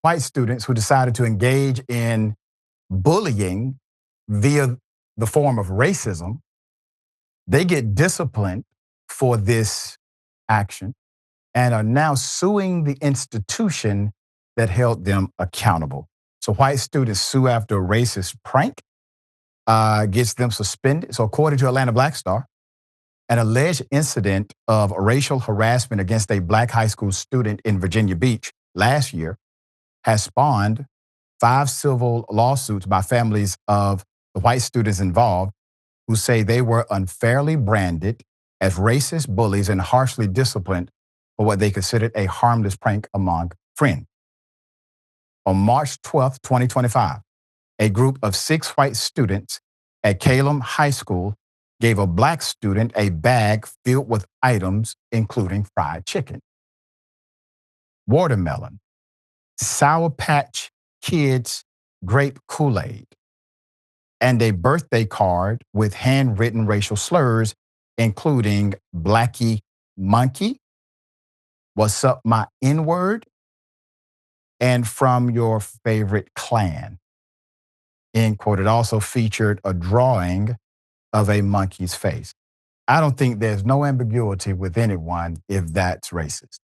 white students who decided to engage in bullying via the form of racism, they get disciplined for this action and are now suing the institution that held them accountable. So white students sue after a racist prank gets them suspended. So according to Atlanta Black Star, an alleged incident of racial harassment against a black high school student in Virginia Beach last year has spawned 5 civil lawsuits by families of the white students involved who say they were unfairly branded as racist bullies and harshly disciplined for what they considered a harmless prank among friends. On March 12th, 2025, a group of 6 white students at Kellam High School gave a black student a bag filled with items including fried chicken, watermelon, Sour Patch Kids grape Kool-Aid, and a birthday card with handwritten racial slurs, including blackie monkey, wassup my N-word, and from your favorite Klan, end quote. It also featured a drawing of a monkey's face. I don't think there's no ambiguity with anyone if that's racist.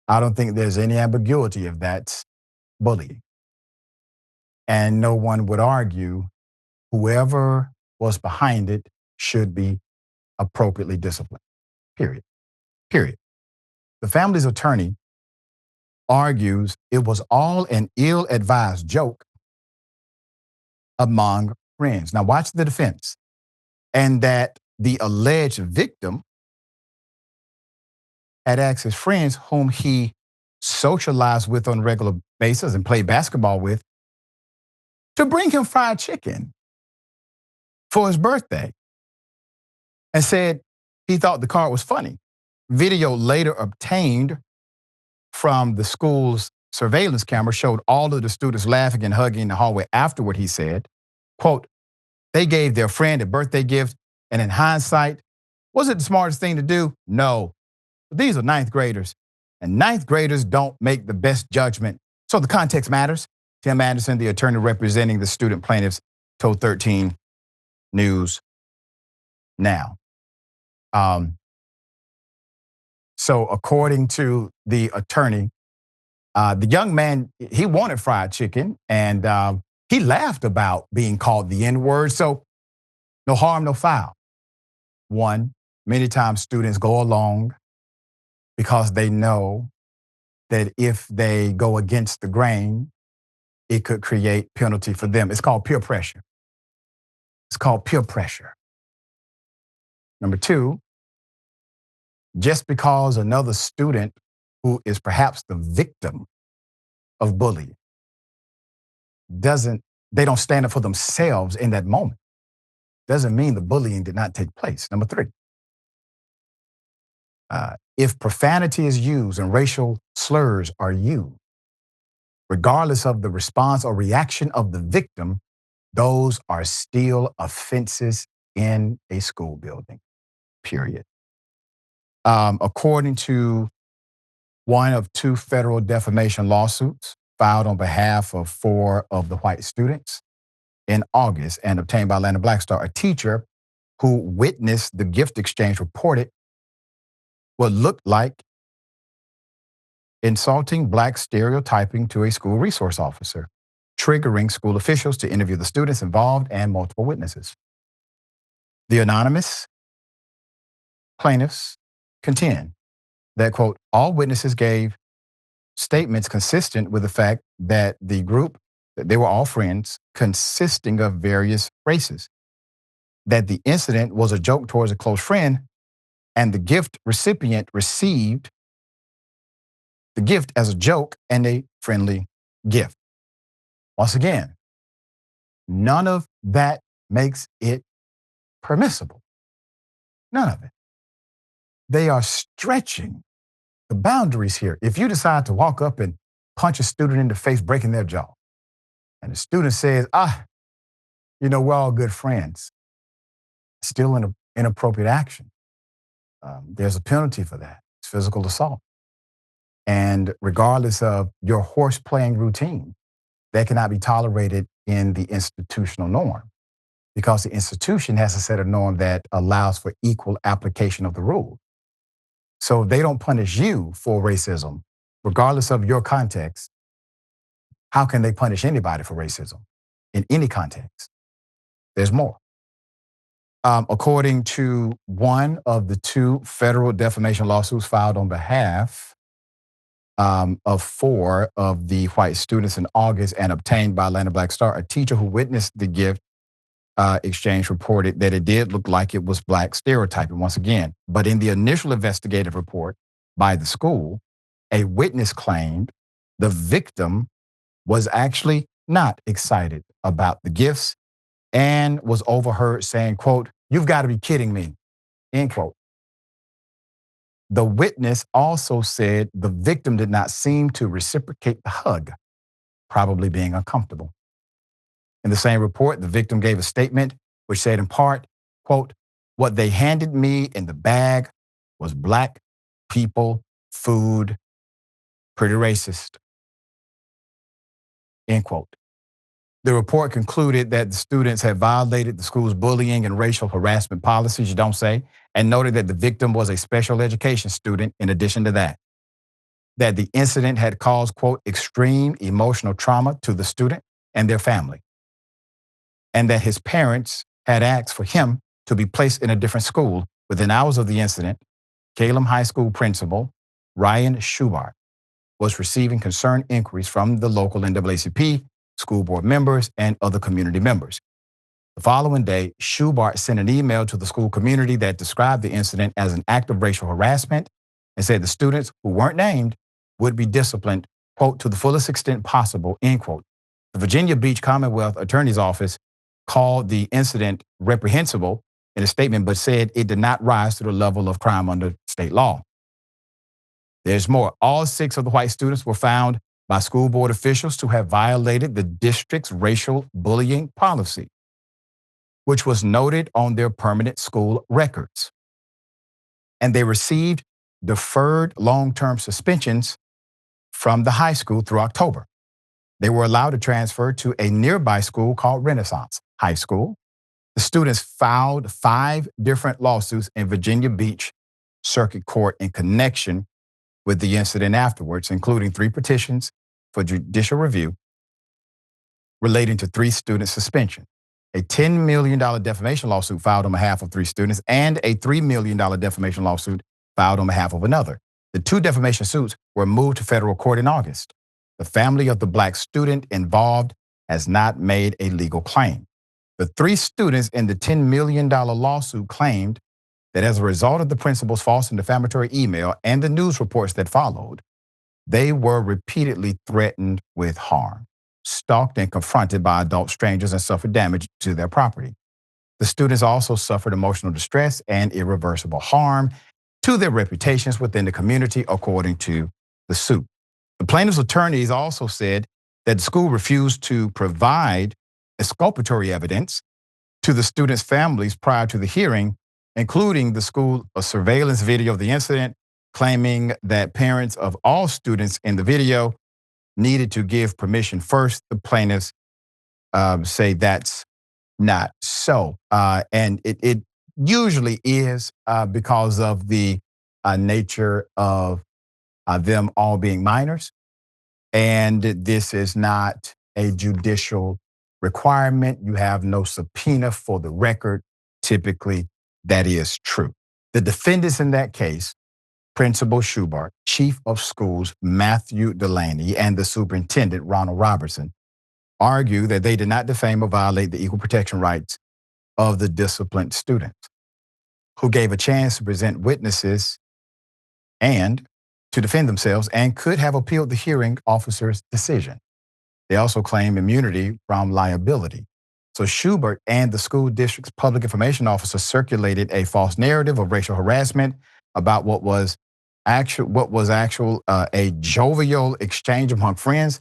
I don't think there's any ambiguity if that's bullying. And no one would argue whoever was behind it should be appropriately disciplined. Period. Period. The family's attorney argues it was all an ill-advised joke among friends. Now watch the defense. And that the alleged victim had asked his friends whom he socialized with on a regular basis and played basketball with to bring him fried chicken for his birthday and said he thought the card was funny. Video later obtained from the school's surveillance camera showed all of the students laughing and hugging in the hallway afterward, he said, quote, they gave their friend a birthday gift, and in hindsight, was it the smartest thing to do? No. But these are ninth graders, and ninth graders don't make the best judgment. So the context matters. Tim Anderson, the attorney representing the student plaintiffs, told 13 News Now. So according to the attorney, the young man, he wanted fried chicken, and he laughed about being called the N-word. So no harm, no foul. One, many times students go along because they know that if they go against the grain, it could create penalty for them. It's called peer pressure. It's called peer pressure. Number 2, just because another student who is perhaps the victim of bullying they don't stand up for themselves in that moment, doesn't mean the bullying did not take place. Number 3, if profanity is used and racial slurs are used, regardless of the response or reaction of the victim, those are still offenses in a school building, period. According to one of 2 federal defamation lawsuits filed on behalf of 4 of the white students in August and obtained by Atlanta Black Star, a teacher who witnessed the gift exchange reported what looked like insulting black stereotyping to a school resource officer, triggering school officials to interview the students involved and multiple witnesses. The anonymous plaintiffs contend that, quote, all witnesses gave statements consistent with the fact that the group, that they were all friends consisting of various races, that the incident was a joke towards a close friend, and the gift recipient received the gift as a joke and a friendly gift. Once again, none of that makes it permissible. None of it. They are stretching the boundaries here. If you decide to walk up and punch a student in the face, breaking their jaw, and the student says, we're all good friends, still an inappropriate action. There's a penalty for that. It's physical assault. And regardless of your horse playing routine, that cannot be tolerated in the institutional norm because the institution has a set of norm that allows for equal application of the rule. So if they don't punish you for racism, regardless of your context, how can they punish anybody for racism in any context? There's more. According to one of the two federal defamation lawsuits filed on behalf of four of the white students in August and obtained by Atlanta Black Star, a teacher who witnessed the gift exchange reported that it did look like it was black stereotyping once again. But in the initial investigative report by the school, a witness claimed the victim was actually not excited about the gifts and was overheard saying, quote, "You've got to be kidding me," end quote. The witness also said the victim did not seem to reciprocate the hug, probably being uncomfortable. In the same report, the victim gave a statement which said in part, quote, "What they handed me in the bag was black people food, pretty racist," end quote. The report concluded that the students had violated the school's bullying and racial harassment policies, you don't say, and noted that the victim was a special education student in addition to that the incident had caused, quote, "extreme emotional trauma to the student and their family," and that his parents had asked for him to be placed in a different school. Within hours of the incident, Kellam High School principal Ryan Schubart was receiving concerned inquiries from the local NAACP, school board members, and other community members. The following day, Schubart sent an email to the school community that described the incident as an act of racial harassment and said the students who weren't named would be disciplined, quote, "to the fullest extent possible," end quote. The Virginia Beach Commonwealth Attorney's Office called the incident reprehensible in a statement, but said it did not rise to the level of crime under state law. There's more. All 6 of the white students were found by school board officials to have violated the district's racial bullying policy, which was noted on their permanent school records. And they received deferred long-term suspensions from the high school through October. They were allowed to transfer to a nearby school called Renaissance High School. The students filed 5 different lawsuits in Virginia Beach Circuit Court in connection with the incident afterwards, including 3 petitions for judicial review relating to 3 student suspension, a $10 million defamation lawsuit filed on behalf of 3 students, and a $3 million defamation lawsuit filed on behalf of another. The 2 defamation suits were moved to federal court in August. The family of the black student involved has not made a legal claim. The 3 students in the $10 million lawsuit claimed that as a result of the principal's false and defamatory email and the news reports that followed, they were repeatedly threatened with harm, stalked and confronted by adult strangers, and suffered damage to their property. The students also suffered emotional distress and irreversible harm to their reputations within the community, according to the suit. The plaintiff's attorneys also said that the school refused to provide exculpatory evidence to the students' families prior to the hearing, including the school surveillance video of the incident, claiming that parents of all students in the video needed to give permission first. The plaintiffs say that's not so. And it usually is because of the nature of them all being minors. And this is not a judicial requirement. You have no subpoena for the record. Typically, that is true. The defendants in that case, Principal Schubart, Chief of Schools Matthew Delaney, and the Superintendent Ronald Robertson, argue that they did not defame or violate the equal protection rights of the disciplined students, who gave a chance to present witnesses and to defend themselves and could have appealed the hearing officer's decision. They also claim immunity from liability. So Schubart and the school district's public information officer circulated a false narrative of racial harassment about what was actual a jovial exchange among friends,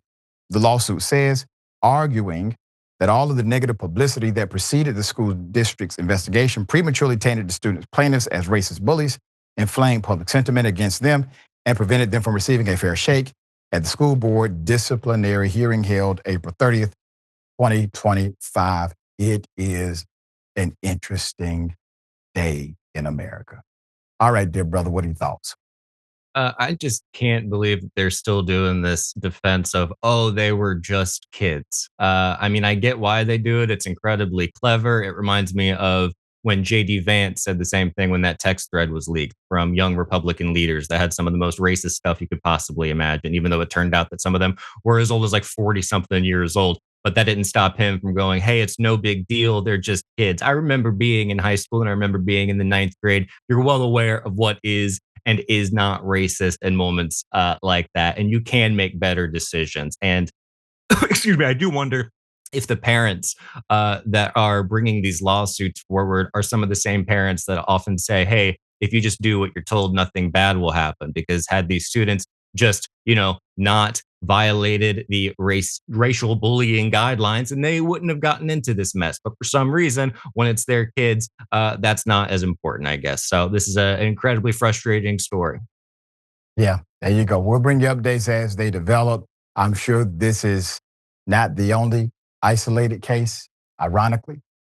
the lawsuit says, arguing that all of the negative publicity that preceded the school district's investigation prematurely tainted the students' plaintiffs as racist bullies, inflamed public sentiment against them, and prevented them from receiving a fair shake at the school board disciplinary hearing held April 30th, 2025. It is an interesting day in America. All right, dear brother, what are your thoughts? I just can't believe that they're still doing this defense of, oh, they were just kids. I mean, I get why they do it. It's incredibly clever. It reminds me of when JD Vance said the same thing when that text thread was leaked from young Republican leaders that had some of the most racist stuff you could possibly imagine, even though it turned out that some of them were as old as like 40 something years old. But that didn't stop him from going, hey, it's no big deal. They're just kids. I remember being in high school and I remember being in the ninth grade. You're well aware of what is and is not racist in moments like that. And you can make better decisions. And excuse me, I do wonder if the parents that are bringing these lawsuits forward are some of the same parents that often say, hey, if you just do what you're told, nothing bad will happen. Because had these students just, not violated the racial bullying guidelines, and they wouldn't have gotten into this mess. But for some reason, when it's their kids, that's not as important, I guess. So this is an incredibly frustrating story. Yeah, there you go. We'll bring you updates as they develop. I'm sure this is not the only isolated case, ironically.